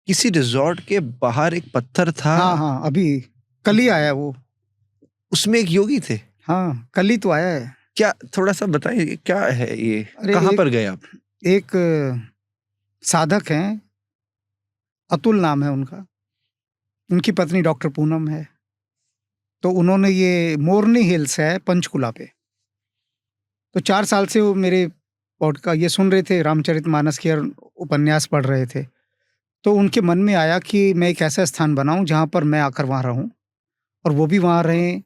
किसी रिज़ॉर्ट के बाहर एक पत्थर था, हाँ, हाँ, अभी कल ही आया वो। उसमें एक योगी थे। हाँ, कल ही तो आया है। क्या थोड़ा-सा बताइए क्या है ये? अरे कहाँ पर गए आप? एक साधक हैं, अतुल नाम है उनका। उनकी पत्नी डॉक्टर पूनम है। तो उन्होंने ये मोरनी हिल्स है पंचकुला पे। तो 4 साल से वो मेरे ये सुन रहे थे, रामचरितमानस के उपन्यास पढ़ रहे थे। तो उनके मन में आया कि मैं एक ऐसा स्थान बनाऊँ जहाँ पर मैं आकर वहाँ रहूँ और वो भी वहाँ रहें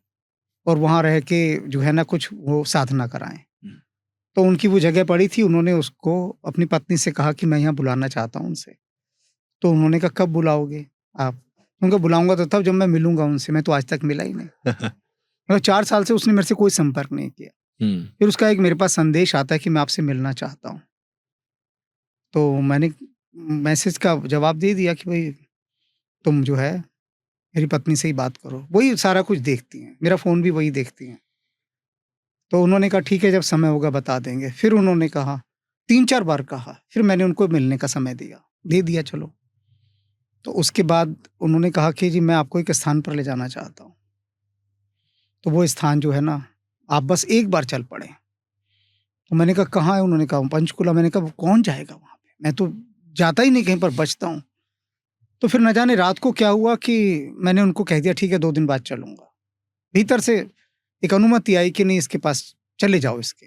और वहाँ रह के जो है ना कुछ वो साधना कराएँ। हुँ। तो उनकी वो जगह पड़ी थी, उन्होंने उसको अपनी पत्नी से कहा कि मैं यहाँ बुलाना चाहता हूँ उनसे। तो उन्होंने कहा, "कब बुलाओगे आप?" उनका बुलाऊँगा तो तब जब मैं मिलूँगा उनसे, मैं तो आज तक मिला ही नहीं। मतलब 4 साल से उसने मेरे से कोई संपर्क नहीं किया। हुँ। फिर उसका एक मेरे पास संदेश आता है कि मैं आपसे मिलना चाहता हूँ। तो मैंने मैसेज का जवाब दे दिया कि भई तुम जो है मेरी पत्नी से ही बात करो। वही सारा कुछ देखती हैं, मेरा फ़ोन भी वही देखती हैं। तो उन्होंने कहा ठीक है जब समय होगा बता देंगे। फिर उन्होंने कहा 3-4 बार कहा, फिर मैंने उनको मिलने का समय दिया, दे दिया चलो। तो उसके बाद उन्होंने कहा कि जी मैं आपको एक स्थान पर ले जाना चाहता हूँ। तो वो स्थान जो है ना, आप बस एक बार चल पड़ें। तो मैंने कहा कहाँ है? उन्होंने कहा पंचकुला। मैंने कहा कौन जाएगा वहाँ पे? मैं तो जाता ही नहीं कहीं पर बचता हूँ। तो फिर न जाने रात को क्या हुआ कि मैंने उनको कह दिया ठीक है 2 दिन बाद चलूँगा। भीतर से एक अनुमति आई कि नहीं इसके पास चले जाओ इसके।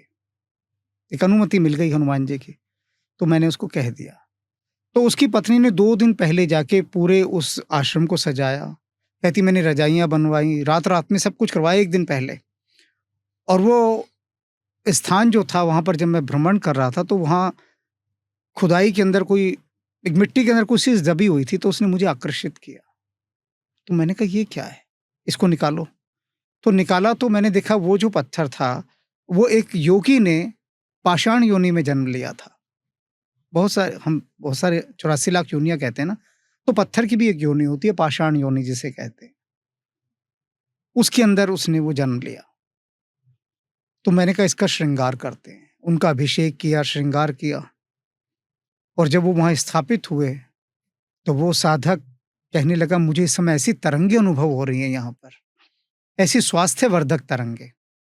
एक अनुमति मिल गई हनुमान जी की। तो मैंने उसको कह दिया। तो उसकी पत्नी ने 2 दिन पहले जाके पूरे उस आश्रम को सजाया। कहती मैंने रजाइयाँ बनवाई, रात-रात में सब कुछ करवाया 1 दिन पहले। और वो स्थान जो था वहाँ पर जब मैं भ्रमण कर रहा था तो वहाँ खुदाई के अंदर कोई एक मिट्टी के अंदर कोई चीज़ दबी हुई थी तो उसने मुझे आकर्षित किया। तो मैंने कहा ये क्या है? इसको निकालो। तो निकाला तो मैंने देखा वो जो पत्थर था, वो एक योगी ने पाषाण योनि में जन्म लिया था। बहुत सारे 84 लाख योनियाँ कहते हैं ना, तो पत्थर की भी एक योनि होती है पाषाण योनि जिसे कहते हैं। उसके अंदर उसने वो जन्म लिया। तो मैंने कहा इसका श्रृंगार करते हैं। उनका अभिषेक किया, श्रृंगार किया और जब वो वहाँ स्थापित हुए, तो वो साधक कहने लगा मुझे इस समय ऐसी तरंगे अनुभव हो रही हैं यहाँ पर, ऐसी स्वास्थ्यवर्धक तरंगे।